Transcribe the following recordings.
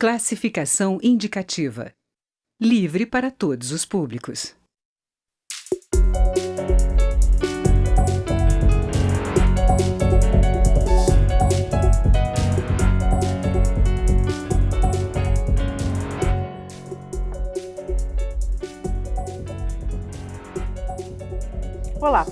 Classificação indicativa. Livre para todos os públicos. Olá!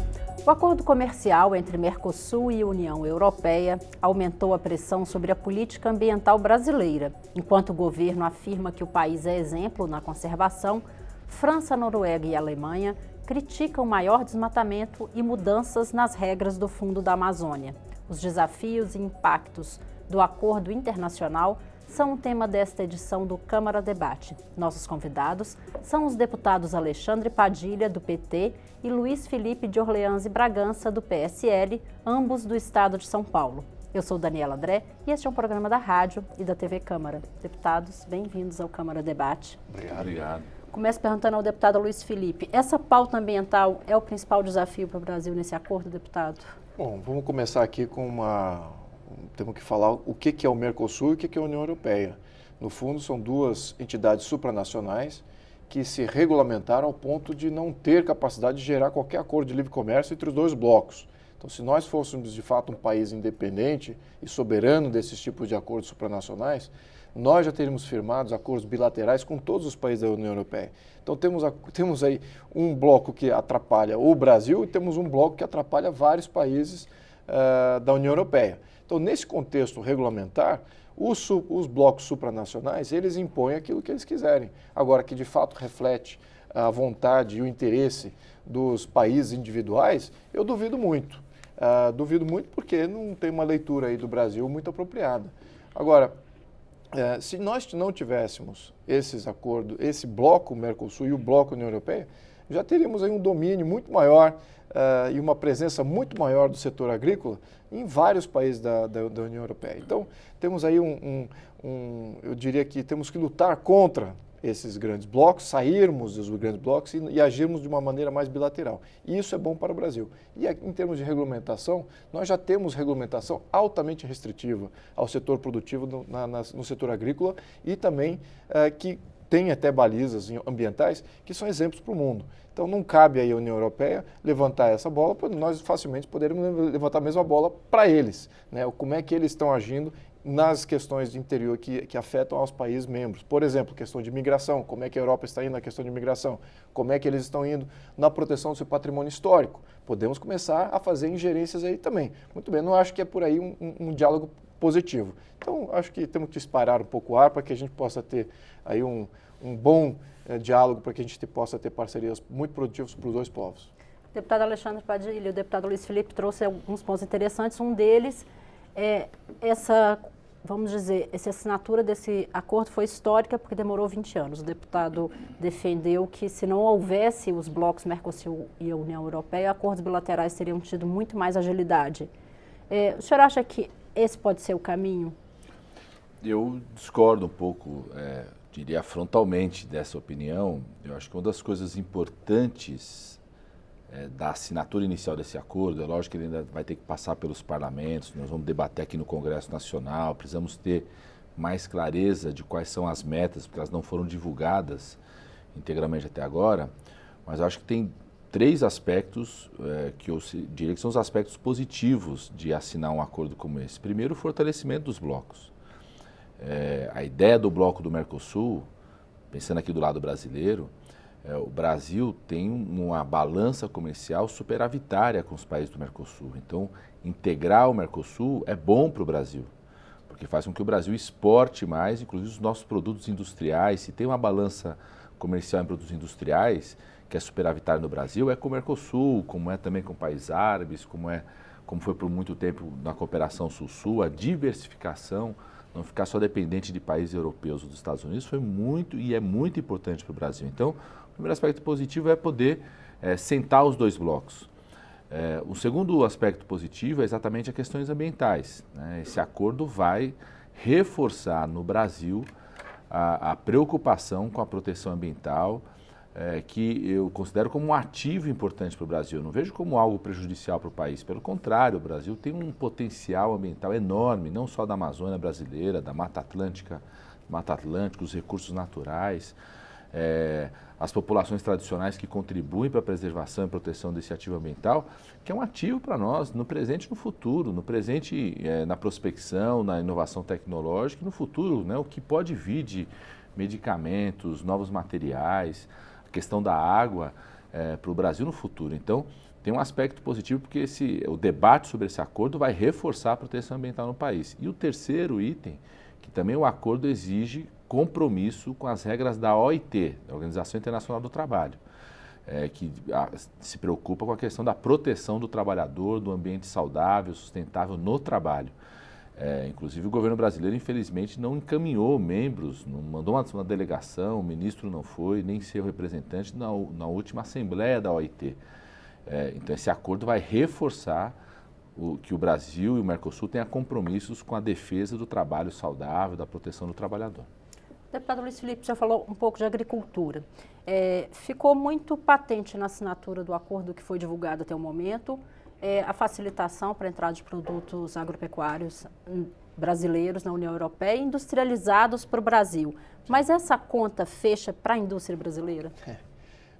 O acordo comercial entre Mercosul e União Europeia aumentou a pressão sobre a política ambiental brasileira. Enquanto o governo afirma que o país é exemplo na conservação, França, Noruega e Alemanha criticam maior desmatamento e mudanças nas regras do Fundo da Amazônia. Os desafios e impactos do acordo internacional são o tema desta edição do Câmara Debate. Nossos convidados são os deputados Alexandre Padilha, do PT, e Luiz Felipe de Orleans e Bragança, do PSL, ambos do estado de São Paulo. Eu sou Daniela André e este é um programa da rádio e da TV Câmara. Deputados, bem-vindos ao Câmara Debate. Obrigado. Começo perguntando ao deputado Luiz Felipe, essa pauta ambiental é o principal desafio para o Brasil nesse acordo, deputado? Bom, vamos começar aqui com temos que falar o que é o Mercosul e o que é a União Europeia. No fundo, são duas entidades supranacionais que se regulamentaram ao ponto de não ter capacidade de gerar qualquer acordo de livre comércio entre os dois blocos. Então, se nós fôssemos, de fato, um país independente e soberano desses tipos de acordos supranacionais, nós já teríamos firmado acordos bilaterais com todos os países da União Europeia. Então, temos aí um bloco que atrapalha o Brasil e temos um bloco que atrapalha vários países da União Europeia. Então, nesse contexto regulamentar, os blocos supranacionais, eles impõem aquilo que eles quiserem. Agora, que de fato reflete a vontade e o interesse dos países individuais, eu duvido muito. Duvido muito porque não tem uma leitura aí do Brasil muito apropriada. Agora, se nós não tivéssemos esses acordos, esse bloco Mercosul e o bloco União Europeia, já teríamos aí um domínio muito maior e uma presença muito maior do setor agrícola em vários países da União Europeia. Então, temos aí eu diria que temos que lutar contra esses grandes blocos, sairmos dos grandes blocos e agirmos de uma maneira mais bilateral. E isso é bom para o Brasil. E em termos de regulamentação, nós já temos regulamentação altamente restritiva ao setor produtivo no setor agrícola e também que tem até balizas ambientais que são exemplos para o mundo. Então, não cabe aí à União Europeia levantar essa bola, para nós facilmente podermos levantar a mesma bola para eles, né? Como é que eles estão agindo nas questões de interior que afetam aos países membros. Por exemplo, questão de migração, como é que a Europa está indo na questão de migração, como é que eles estão indo na proteção do seu patrimônio histórico. Podemos começar a fazer ingerências aí também. Muito bem, não acho que é por aí um diálogo positivo. Então, acho que temos que disparar um pouco o ar para que a gente possa ter aí um bom diálogo, para que a gente possa ter parcerias muito produtivas para os dois povos. O deputado Alexandre Padilha e o deputado Luiz Felipe trouxe alguns pontos interessantes. Um deles é essa assinatura desse acordo foi histórica porque demorou 20 anos. O deputado defendeu que se não houvesse os blocos Mercosul e a União Europeia, acordos bilaterais teriam tido muito mais agilidade. O senhor acha que esse pode ser o caminho? Eu discordo um pouco, diria frontalmente dessa opinião. Eu acho que uma das coisas importantes da assinatura inicial desse acordo, é lógico que ele ainda vai ter que passar pelos parlamentos, nós vamos debater aqui no Congresso Nacional, precisamos ter mais clareza de quais são as metas, porque elas não foram divulgadas integralmente até agora, mas eu acho que tem três aspectos que eu diria que são os aspectos positivos de assinar um acordo como esse. Primeiro, o fortalecimento dos blocos. A ideia do bloco do Mercosul, pensando aqui do lado brasileiro, o Brasil tem uma balança comercial superavitária com os países do Mercosul. Então, integrar o Mercosul é bom para o Brasil, porque faz com que o Brasil exporte mais, inclusive os nossos produtos industriais. Se tem uma balança comercial em produtos industriais que é superavitária no Brasil, é com o Mercosul, como é também com países árabes, como foi por muito tempo na cooperação Sul-Sul, a diversificação, não ficar só dependente de países europeus ou dos Estados Unidos, foi muito e é muito importante para o Brasil. Então, o primeiro aspecto positivo é poder sentar os dois blocos. O segundo aspecto positivo é exatamente as questões ambientais, né? Esse acordo vai reforçar no Brasil a preocupação com a proteção ambiental, que eu considero como um ativo importante para o Brasil. Eu não vejo como algo prejudicial para o país. Pelo contrário, o Brasil tem um potencial ambiental enorme, não só da Amazônia brasileira, da Mata Atlântica Mata Atlântica, os recursos naturais, as populações tradicionais que contribuem para a preservação e proteção desse ativo ambiental, que é um ativo para nós, no presente e no futuro, no presente na prospecção, na inovação tecnológica e no futuro, né, o que pode vir de medicamentos, novos materiais, a questão da água para o Brasil no futuro. Então, tem um aspecto positivo porque o debate sobre esse acordo vai reforçar a proteção ambiental no país. E o terceiro item, que também o acordo exige compromisso com as regras da OIT, da Organização Internacional do Trabalho, que se preocupa com a questão da proteção do trabalhador, do ambiente saudável, sustentável no trabalho. Inclusive o governo brasileiro, infelizmente, não encaminhou membros, não mandou uma delegação, o ministro não foi, nem seu representante na última assembleia da OIT. Então esse acordo vai reforçar que o Brasil e o Mercosul tenham compromissos com a defesa do trabalho saudável, da proteção do trabalhador. Deputado Luiz Felipe, já falou um pouco de agricultura. Ficou muito patente na assinatura do acordo que foi divulgado até o momento, a facilitação para a entrada de produtos agropecuários brasileiros na União Europeia, industrializados para o Brasil. Mas essa conta fecha para a indústria brasileira?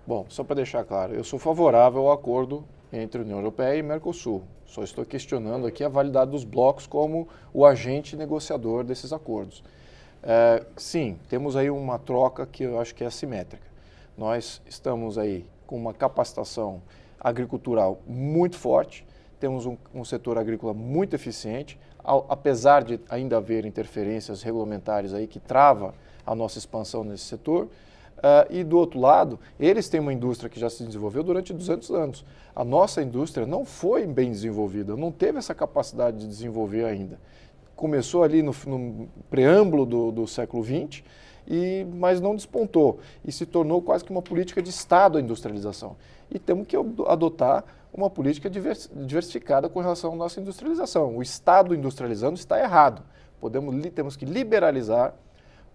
Bom, só para deixar claro, eu sou favorável ao acordo entre a União Europeia e Mercosul. Só estou questionando aqui a validade dos blocos como o agente negociador desses acordos. Sim, temos aí uma troca que eu acho que é assimétrica. Nós estamos aí com uma capacitação agricultural muito forte, temos um setor agrícola muito eficiente, apesar de ainda haver interferências regulamentares aí que trava a nossa expansão nesse setor. E do outro lado, eles têm uma indústria que já se desenvolveu durante 200 anos. A nossa indústria não foi bem desenvolvida, não teve essa capacidade de desenvolver ainda. Começou ali no preâmbulo do século XX, mas não despontou e se tornou quase que uma política de Estado a industrialização. E temos que adotar uma política diversificada com relação à nossa industrialização. O Estado industrializando está errado. Temos que liberalizar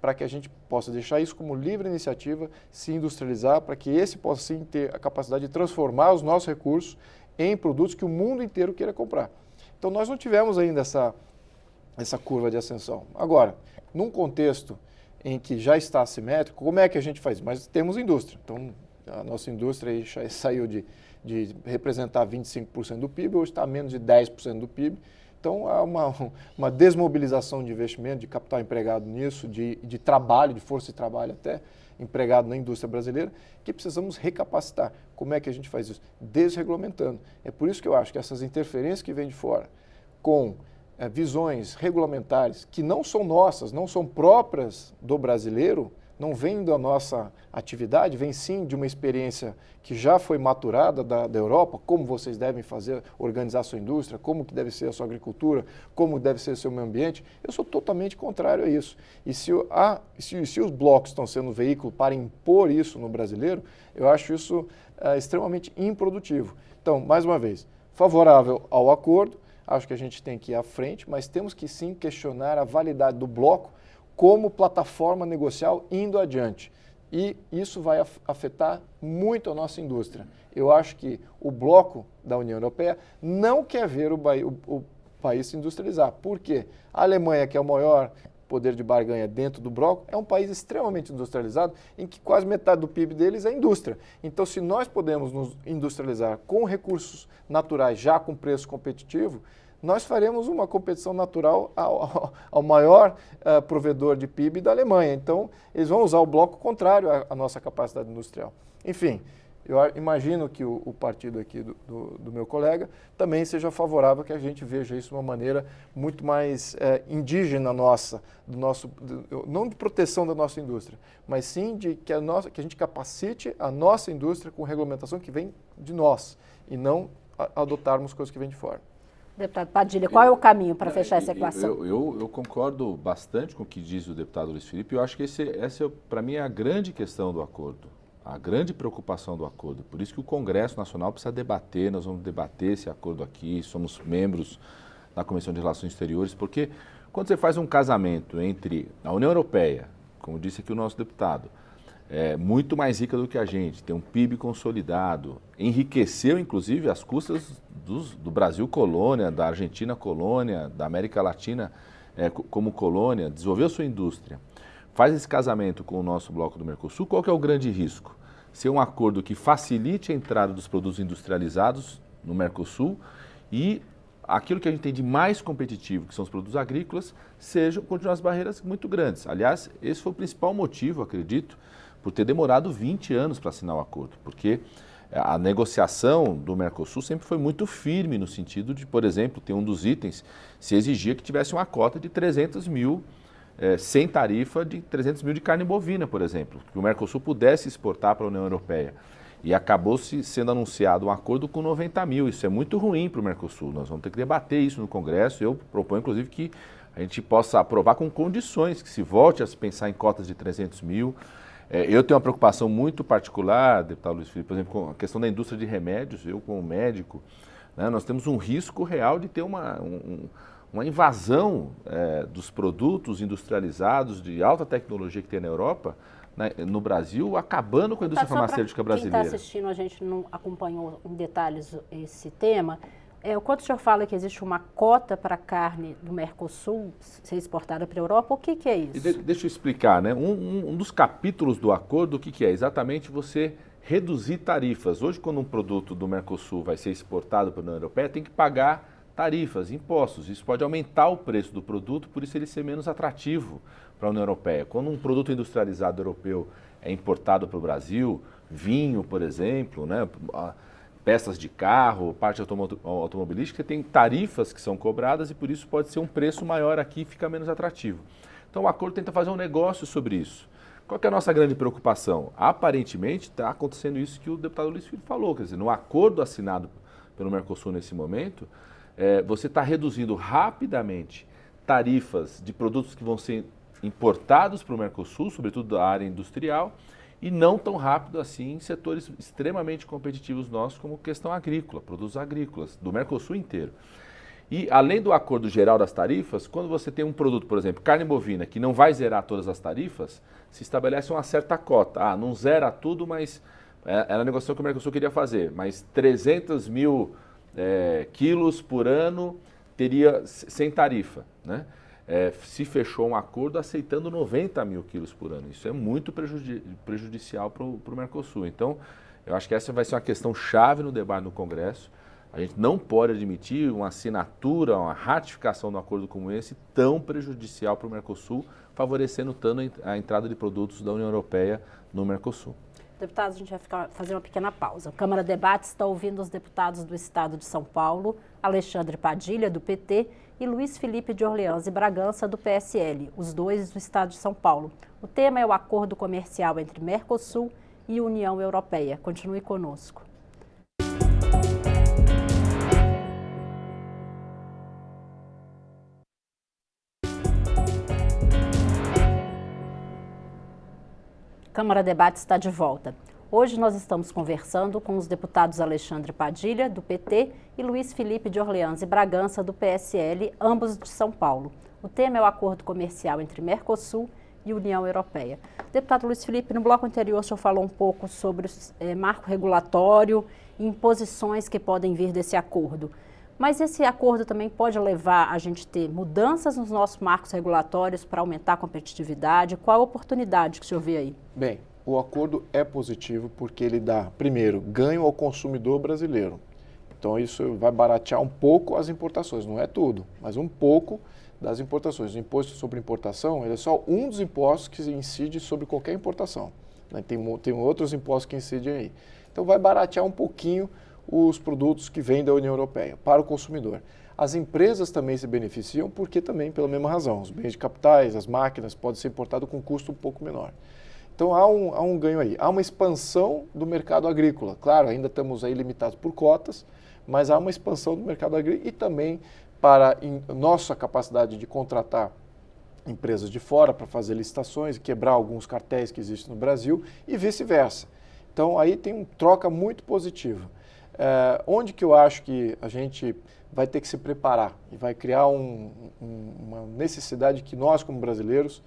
para que a gente possa deixar isso como livre iniciativa, se industrializar, para que esse possa sim ter a capacidade de transformar os nossos recursos em produtos que o mundo inteiro queira comprar. Então nós não tivemos ainda essa curva de ascensão. Agora, num contexto em que já está assimétrico, como é que a gente faz? Mas temos indústria. Então a nossa indústria aí já saiu de representar 25% do PIB, hoje está a menos de 10% do PIB. Então, há uma desmobilização de investimento, de capital empregado nisso, de trabalho, de força de trabalho até, empregado na indústria brasileira, que precisamos recapacitar. Como é que a gente faz isso? Desregulamentando. É por isso que eu acho que essas interferências que vêm de fora, com visões regulamentares que não são nossas, não são próprias do brasileiro, não vem da nossa atividade, vem sim de uma experiência que já foi maturada da Europa, como vocês devem fazer, organizar a sua indústria, como que deve ser a sua agricultura, como deve ser o seu meio ambiente. Eu sou totalmente contrário a isso. E se os blocos estão sendo veículo para impor isso no brasileiro, eu acho isso extremamente improdutivo. Então, mais uma vez, favorável ao acordo, acho que a gente tem que ir à frente, mas temos que sim questionar a validade do bloco como plataforma negocial indo adiante. E isso vai afetar muito a nossa indústria. Eu acho que o bloco da União Europeia não quer ver o país se industrializar. Por quê? A Alemanha, que é o maior poder de barganha dentro do bloco, é um país extremamente industrializado, em que quase metade do PIB deles é indústria. Então, se nós podemos nos industrializar com recursos naturais já com preço competitivo, nós faremos uma competição natural ao maior provedor de PIB da Alemanha. Então, eles vão usar o bloco contrário à nossa capacidade industrial. Enfim, eu imagino que o partido aqui do meu colega também seja favorável que a gente veja isso de uma maneira muito mais indígena nossa, não de proteção da nossa indústria, mas sim de que a gente capacite a nossa indústria com regulamentação que vem de nós e não adotarmos coisas que vêm de fora. Deputado Padilha, qual é o caminho para fechar essa equação? Eu concordo bastante com o que diz o deputado Luiz Felipe. Eu acho que essa para mim, é a grande questão do acordo, a grande preocupação do acordo. Por isso que o Congresso Nacional precisa debater, nós vamos debater esse acordo aqui, somos membros da Comissão de Relações Exteriores, porque quando você faz um casamento entre a União Europeia, como disse aqui o nosso deputado, muito mais rica do que a gente, tem um PIB consolidado, enriqueceu inclusive às custas do Brasil colônia, da Argentina colônia, da América Latina como colônia, desenvolveu sua indústria, faz esse casamento com o nosso bloco do Mercosul, qual que é o grande risco? Ser um acordo que facilite a entrada dos produtos industrializados no Mercosul e aquilo que a gente tem de mais competitivo, que são os produtos agrícolas, continuam as barreiras muito grandes. Aliás, esse foi o principal motivo, acredito, por ter demorado 20 anos para assinar o acordo, porque a negociação do Mercosul sempre foi muito firme no sentido de, por exemplo, ter um dos itens, se exigia que tivesse uma cota de 300 mil, sem tarifa de 300 mil de carne bovina, por exemplo, que o Mercosul pudesse exportar para a União Europeia. E acabou sendo anunciado um acordo com 90 mil. Isso é muito ruim para o Mercosul. Nós vamos ter que debater isso no Congresso. Eu proponho, inclusive, que a gente possa aprovar com condições, que se volte a se pensar em cotas de 300 mil. Eu tenho uma preocupação muito particular, deputado Luiz Felipe, por exemplo, com a questão da indústria de remédios. Eu, como médico, né, nós temos um risco real de ter uma invasão dos produtos industrializados de alta tecnologia que tem na Europa, no Brasil, acabando com a indústria farmacêutica brasileira. Quem está assistindo, a gente não acompanhou em detalhes esse tema. Quando o senhor fala que existe uma cota para a carne do Mercosul ser exportada para a Europa, o que é isso? Deixa eu explicar, né? Um dos capítulos do acordo, o que é? Exatamente você reduzir tarifas. Hoje, quando um produto do Mercosul vai ser exportado para a União Europeia, tem que pagar tarifas, impostos. Isso pode aumentar o preço do produto, por isso ele ser menos atrativo para a União Europeia. Quando um produto industrializado europeu é importado para o Brasil, vinho, por exemplo, né, peças de carro, parte automobilística, tem tarifas que são cobradas e por isso pode ser um preço maior aqui e fica menos atrativo. Então o acordo tenta fazer um negócio sobre isso. Qual que é a nossa grande preocupação? Aparentemente está acontecendo isso que o deputado Luiz Felipe falou, quer dizer, no acordo assinado pelo Mercosul nesse momento, você está reduzindo rapidamente tarifas de produtos que vão ser importados para o Mercosul, sobretudo da área industrial, e não tão rápido assim em setores extremamente competitivos nossos, como questão agrícola, produtos agrícolas, do Mercosul inteiro. E além do acordo geral das tarifas, quando você tem um produto, por exemplo, carne bovina, que não vai zerar todas as tarifas, se estabelece uma certa cota. Não zera tudo, mas era a negociação que o Mercosul queria fazer, mas 300 mil quilos por ano teria sem tarifa, né? Se fechou um acordo aceitando 90 mil quilos por ano. Isso é muito prejudicial para o Mercosul. Então, eu acho que essa vai ser uma questão chave no debate no Congresso. A gente não pode admitir uma assinatura, uma ratificação de um acordo como esse tão prejudicial para o Mercosul, favorecendo tanto a entrada de produtos da União Europeia no Mercosul. Deputados, a gente vai fazer uma pequena pausa. A Câmara Debates está ouvindo os deputados do Estado de São Paulo, Alexandre Padilha, do PT, e Luiz Felipe de Orleans e Bragança, do PSL, os dois do Estado de São Paulo. O tema é o acordo comercial entre Mercosul e União Europeia. Continue conosco. Câmara Debates está de volta. Hoje nós estamos conversando com os deputados Alexandre Padilha, do PT, e Luiz Felipe de Orleans e Bragança, do PSL, ambos de São Paulo. O tema é o acordo comercial entre Mercosul e União Europeia. Deputado Luiz Felipe, no bloco anterior o senhor falou um pouco sobre o marco regulatório e imposições que podem vir desse acordo. Mas esse acordo também pode levar a gente a ter mudanças nos nossos marcos regulatórios para aumentar a competitividade? Qual a oportunidade que o senhor vê aí? Bem, o acordo é positivo porque ele dá, primeiro, ganho ao consumidor brasileiro. Então isso vai baratear um pouco as importações, não é tudo, mas um pouco das importações. O imposto sobre importação ele é só um dos impostos que incide sobre qualquer importação, né? Tem outros impostos que incidem aí. Então vai baratear um pouquinho os produtos que vêm da União Europeia para o consumidor. As empresas também se beneficiam porque também, pela mesma razão, os bens de capitais, as máquinas podem ser importados com um custo um pouco menor. Então há um ganho aí. Há uma expansão do mercado agrícola. Claro, ainda estamos aí limitados por cotas, mas há uma expansão do mercado agrícola e também para nossa capacidade de contratar empresas de fora para fazer licitações e quebrar alguns cartéis que existem no Brasil e vice-versa. Então aí tem uma troca muito positiva. Onde que eu acho que a gente vai ter que se preparar e vai criar uma necessidade que nós, como brasileiros,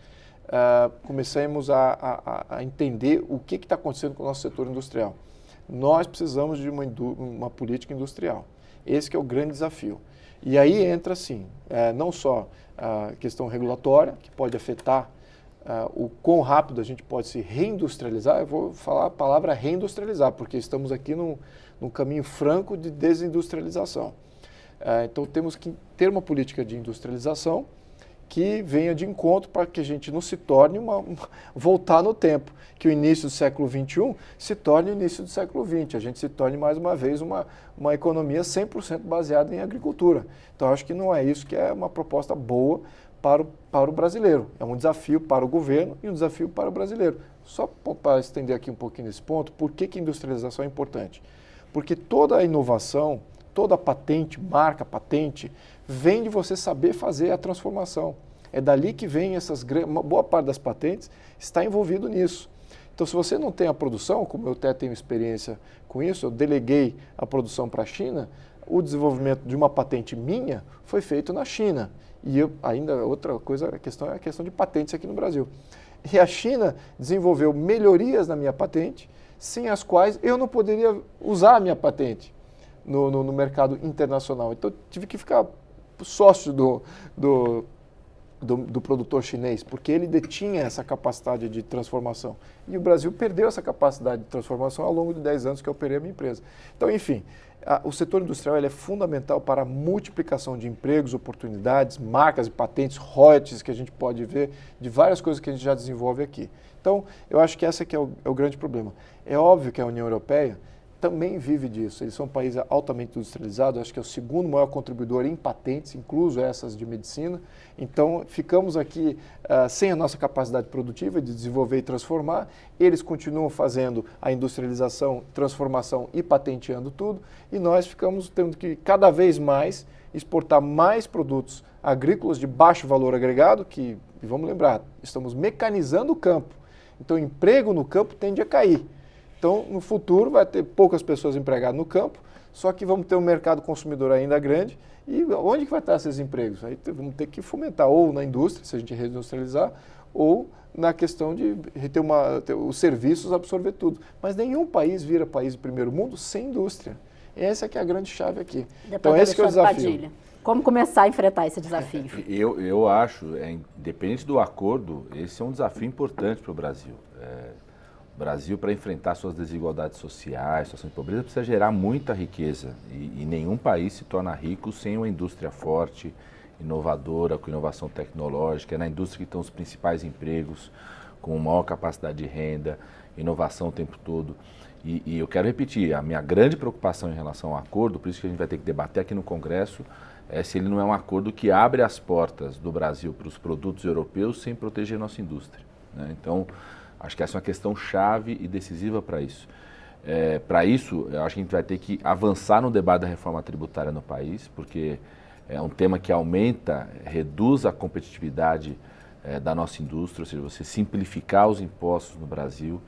comecemos a entender o que está acontecendo com o nosso setor industrial. Nós precisamos de uma política industrial. Esse que é o grande desafio. E aí entra, sim, não só a questão regulatória, que pode afetar o quão rápido a gente pode se reindustrializar. Eu vou falar a palavra reindustrializar, porque estamos aqui num caminho franco de desindustrialização. Então temos que ter uma política de industrialização que venha de encontro para que a gente não se torne voltar no tempo, que o início do século XXI se torne o início do século XX, a gente se torne mais uma vez uma economia 100% baseada em agricultura. Então acho que não é isso que é uma proposta boa para o brasileiro. É um desafio para o governo e um desafio para o brasileiro. Só para estender aqui um pouquinho nesse ponto, por que a industrialização é importante? Porque toda a inovação, toda a patente, marca, patente, vem de você saber fazer a transformação. É dali que vem uma boa parte das patentes está envolvido nisso. Então, se você não tem a produção, como eu até tenho experiência com isso, eu deleguei a produção para a China, o desenvolvimento de uma patente minha foi feito na China. E outra coisa, é a questão de patentes aqui no Brasil. E a China desenvolveu melhorias na minha patente, sem as quais eu não poderia usar a minha patente no mercado internacional. Então, eu tive que ficar sócio do produtor chinês, porque ele detinha essa capacidade de transformação. E o Brasil perdeu essa capacidade de transformação ao longo de 10 anos que eu operei a minha empresa. Então, enfim, o setor industrial ele é fundamental para a multiplicação de empregos, oportunidades, marcas e patentes, royalties que a gente pode ver, de várias coisas que a gente já desenvolve aqui. Então, eu acho que esse aqui é o grande problema. É óbvio que a União Europeia também vive disso. Eles são um país altamente industrializado, acho que é o segundo maior contribuidor em patentes, incluso essas de medicina. Então, ficamos aqui sem a nossa capacidade produtiva de desenvolver e transformar. Eles continuam fazendo a industrialização, transformação e patenteando tudo. E nós ficamos tendo que, cada vez mais, exportar mais produtos agrícolas de baixo valor agregado, e vamos lembrar, estamos mecanizando o campo. Então, o emprego no campo tende a cair. Então, no futuro, vai ter poucas pessoas empregadas no campo, só que vamos ter um mercado consumidor ainda grande. E onde que vai estar esses empregos? Aí vamos ter que fomentar ou na indústria, se a gente reindustrializar, ou na questão de ter os serviços absorver tudo. Mas nenhum país vira país de primeiro mundo sem indústria. Essa que é a grande chave aqui. Depois então, esse que é o desafio. Padilha. Como começar a enfrentar esse desafio? Eu acho, independente do acordo, esse é um desafio importante para o Brasil. O Brasil, para enfrentar suas desigualdades sociais, situação de pobreza, precisa gerar muita riqueza. E nenhum país se torna rico sem uma indústria forte, inovadora, com inovação tecnológica. É na indústria que estão os principais empregos, com maior capacidade de renda, inovação o tempo todo. E eu quero repetir, a minha grande preocupação em relação ao acordo, por isso que a gente vai ter que debater aqui no Congresso, é se ele não é um acordo que abre as portas do Brasil para os produtos europeus sem proteger nossa indústria, né? Então, acho que essa é uma questão chave e decisiva para isso. Para isso, eu acho que a gente vai ter que avançar no debate da reforma tributária no país, porque é um tema que reduz a competitividade da nossa indústria, ou seja, você simplificar os impostos no Brasil.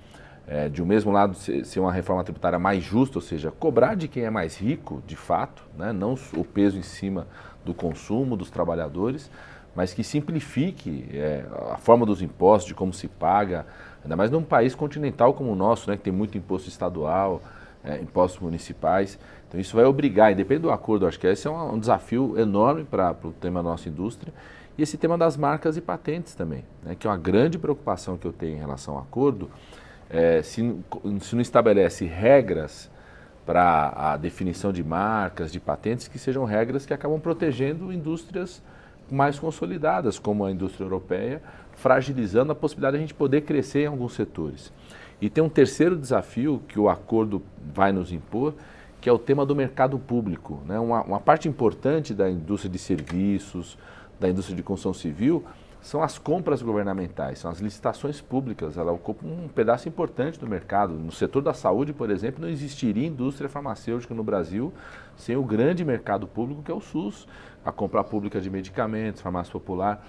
De um mesmo lado, ser uma reforma tributária mais justa, ou seja, cobrar de quem é mais rico, de fato, né? Não o peso em cima do consumo, dos trabalhadores, mas que simplifique a forma dos impostos, de como se paga, ainda mais num país continental como o nosso, né? Que tem muito imposto estadual, impostos municipais. Então isso vai obrigar, independente do acordo, acho que esse é um desafio enorme para o tema da nossa indústria. E esse tema das marcas e patentes também, né? Que é uma grande preocupação que eu tenho em relação ao acordo. Se não estabelece regras para a definição de marcas, de patentes, que sejam regras que acabam protegendo indústrias mais consolidadas, como a indústria europeia, fragilizando a possibilidade de a gente poder crescer em alguns setores. E tem um terceiro desafio que o acordo vai nos impor, que é o tema do mercado público, né? Uma parte importante da indústria de serviços, da indústria de construção civil, são as compras governamentais, são as licitações públicas. Ela ocupa um pedaço importante do mercado. No setor da saúde, por exemplo, não existiria indústria farmacêutica no Brasil sem o grande mercado público que é o SUS, a compra pública de medicamentos, farmácia popular.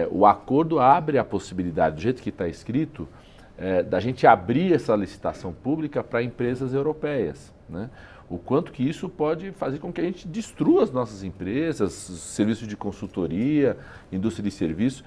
O acordo abre a possibilidade, do jeito que está escrito, da gente abrir essa licitação pública para empresas europeias, né? O quanto que isso pode fazer com que a gente destrua as nossas empresas, serviços de consultoria, indústria de serviços.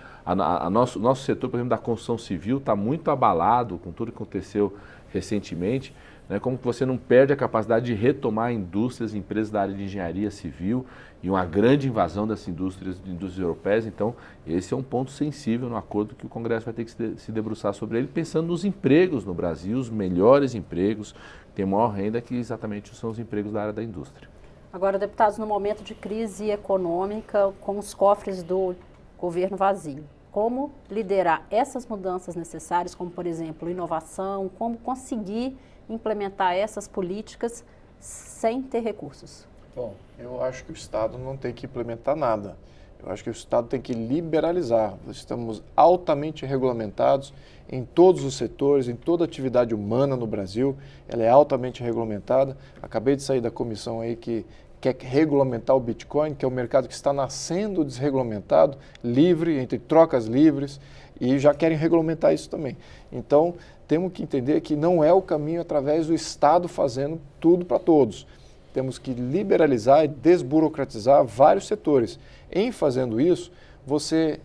Nosso setor, por exemplo, da construção civil está muito abalado com tudo que aconteceu recentemente. né, como que você não perde a capacidade de retomar indústrias e empresas da área de engenharia civil e uma grande invasão dessas indústrias europeias. Então, esse é um ponto sensível no acordo que o Congresso vai ter que se debruçar sobre ele, pensando nos empregos no Brasil, os melhores empregos, que têm maior renda, que exatamente são os empregos da área da indústria. Agora, deputados, no momento de crise econômica, com os cofres do governo vazio, como liderar essas mudanças necessárias, como, por exemplo, inovação, como conseguir implementar essas políticas sem ter recursos? Bom, eu acho que o Estado não tem que implementar nada. Eu acho que o Estado tem que liberalizar. Estamos altamente regulamentados em todos os setores, em toda atividade humana no Brasil. Ela é altamente regulamentada. Acabei de sair da comissão aí que quer regulamentar o Bitcoin, que é um mercado que está nascendo desregulamentado, livre, entre trocas livres, e já querem regulamentar isso também. Então, temos que entender que não é o caminho através do Estado fazendo tudo para todos. Temos que liberalizar e desburocratizar vários setores. Em fazendo isso, você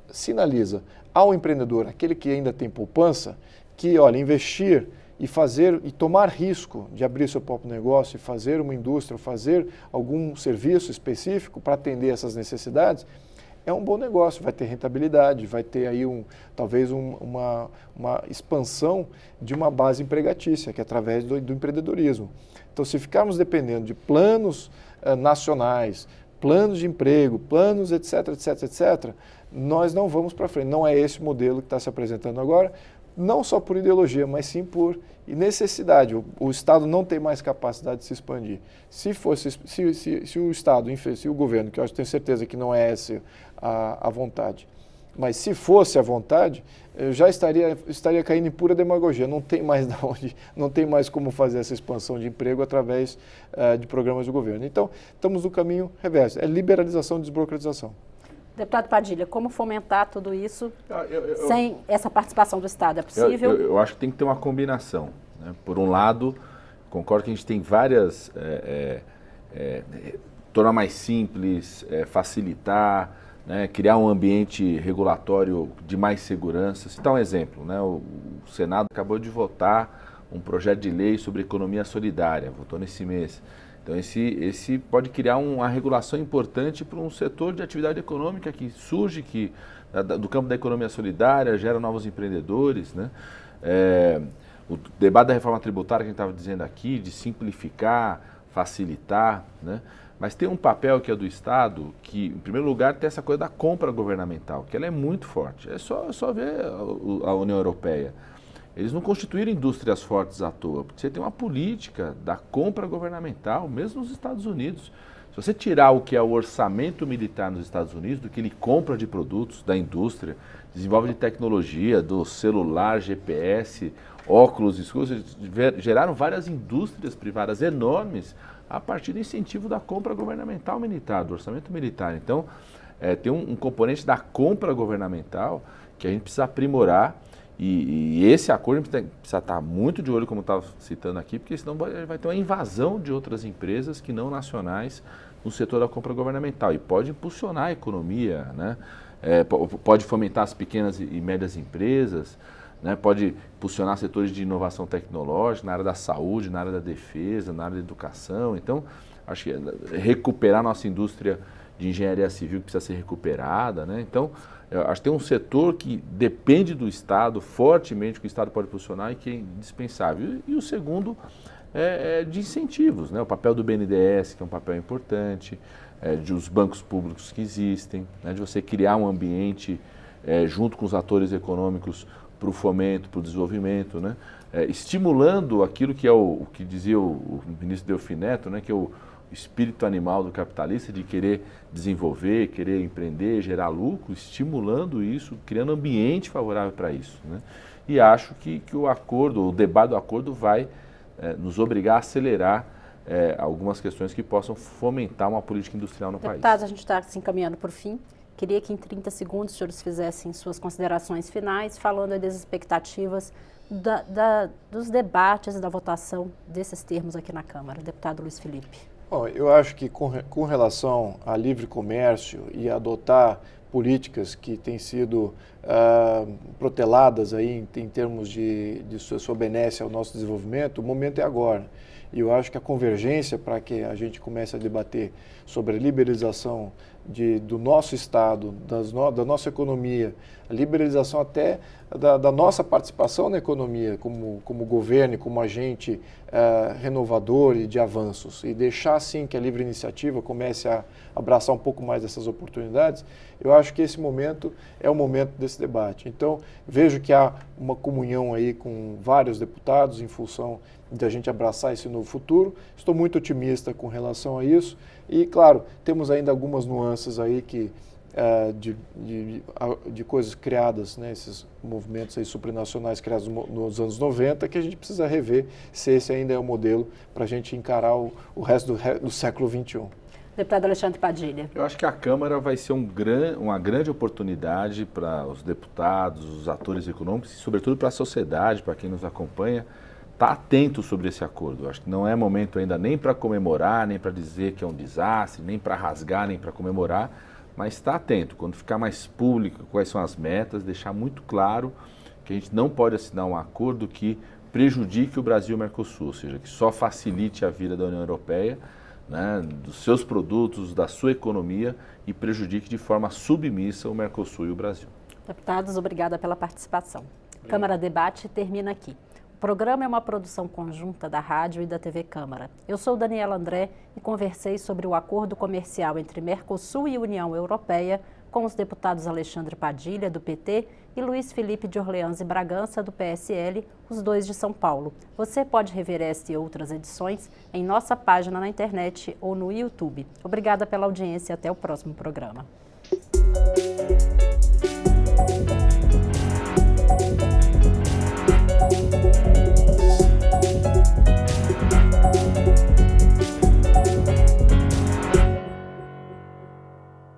sinaliza ao empreendedor, aquele que ainda tem poupança, que, olha, investir e fazer e tomar risco de abrir seu próprio negócio, e fazer uma indústria, fazer algum serviço específico para atender essas necessidades, é um bom negócio, vai ter rentabilidade, vai ter aí talvez uma expansão de uma base empregatícia, que é através do empreendedorismo. Então, se ficarmos dependendo de planos nacionais, planos de emprego, planos etc, etc, etc, nós não vamos para frente. Não é esse o modelo que está se apresentando agora, não só por ideologia, mas sim por necessidade. O Estado não tem mais capacidade de se expandir. Se o Estado, se o governo, que eu tenho certeza que não é essa a vontade, mas se fosse a vontade, eu já estaria caindo em pura demagogia. Não tem mais não tem mais como fazer essa expansão de emprego através de programas do governo. Então, estamos no caminho reverso, é liberalização e desburocratização. Deputado Padilha, como fomentar tudo isso sem essa participação do Estado? É possível? Eu acho que tem que ter uma combinação, né? Por um lado, concordo que a gente tem várias... tornar mais simples, facilitar, né? Criar um ambiente regulatório de mais segurança. Citar um exemplo, né? O Senado acabou de votar um projeto de lei sobre economia solidária, votou nesse mês. Então, esse pode criar uma regulação importante para um setor de atividade econômica que surge, do campo da economia solidária, gera novos empreendedores, né? O debate da reforma tributária que a gente estava dizendo aqui, de simplificar, facilitar, né? Mas tem um papel que é do Estado, que, em primeiro lugar, tem essa coisa da compra governamental, que ela é muito forte. É só ver a União Europeia. Eles não constituíram indústrias fortes à toa, porque você tem uma política da compra governamental, mesmo nos Estados Unidos. Se você tirar o que é o orçamento militar nos Estados Unidos, do que ele compra de produtos da indústria, desenvolve de tecnologia, do celular, GPS, óculos escuros, eles geraram várias indústrias privadas enormes a partir do incentivo da compra governamental militar, do orçamento militar. Então, tem um componente da compra governamental que a gente precisa aprimorar. E esse acordo precisa estar muito de olho, como eu estava citando aqui, porque senão vai ter uma invasão de outras empresas que não nacionais no setor da compra governamental. E pode impulsionar a economia, né? Pode fomentar as pequenas e médias empresas, né? Pode impulsionar setores de inovação tecnológica na área da saúde, na área da defesa, na área da educação. Então, acho que recuperar nossa indústria de engenharia civil que precisa ser recuperada, né? Então, eu acho que tem um setor que depende do Estado, fortemente, que o Estado pode posicionar e que é indispensável. E o segundo é de incentivos, né? O papel do BNDES, que é um papel importante, de os bancos públicos que existem, né? De você criar um ambiente junto com os atores econômicos para o fomento, para o desenvolvimento, né? Estimulando aquilo que é o que dizia o ministro Delfim Neto, né? Que é o espírito animal do capitalista de querer desenvolver, querer empreender, gerar lucro, estimulando isso, criando ambiente favorável para isso, né? E acho que o debate do acordo vai nos obrigar a acelerar algumas questões que possam fomentar uma política industrial no país. Deputados, a gente está se encaminhando para o fim. Queria que em 30 segundos os senhores fizessem suas considerações finais, falando aí das expectativas dos debates e da votação desses termos aqui na Câmara. Deputado Luiz Felipe. Bom, eu acho que com relação a livre comércio e adotar políticas que têm sido proteladas aí em termos de sua benesse ao nosso desenvolvimento, o momento é agora. E eu acho que a convergência para que a gente comece a debater sobre a liberalização do nosso Estado, da nossa economia, a liberalização até da nossa participação na economia como governo, como agente renovador e de avanços, e deixar assim que a livre iniciativa comece a abraçar um pouco mais dessas oportunidades, eu acho que esse momento é o momento desse debate. Então, vejo que há uma comunhão aí com vários deputados em função de a gente abraçar esse novo futuro. Estou muito otimista com relação a isso e, claro, temos ainda algumas nuances aí que de coisas criadas, né, esses movimentos aí supranacionais criados nos anos 90, que a gente precisa rever se esse ainda é o modelo para a gente encarar o resto do século XXI. Deputado Alexandre Padilha. Eu acho que a Câmara vai ser uma grande oportunidade para os deputados, os atores econômicos e, sobretudo, para a sociedade, para quem nos acompanha, estar atento sobre esse acordo. Eu acho que não é momento ainda nem para comemorar, nem para dizer que é um desastre, nem para rasgar, nem para comemorar, mas estar atento. Quando ficar mais público quais são as metas, deixar muito claro que a gente não pode assinar um acordo que prejudique o Brasil e o Mercosul, ou seja, que só facilite a vida da União Europeia, né, dos seus produtos, da sua economia e prejudique de forma submissa o Mercosul e o Brasil. Deputados, obrigada pela participação. Câmara Debate termina aqui. O programa é uma produção conjunta da Rádio e da TV Câmara. Eu sou Daniela André e conversei sobre o acordo comercial entre Mercosul e União Europeia com os deputados Alexandre Padilha, do PT, e Luiz Felipe de Orleans e Bragança, do PSL, os dois de São Paulo. Você pode rever esta e outras edições em nossa página na internet ou no YouTube. Obrigada pela audiência e até o próximo programa.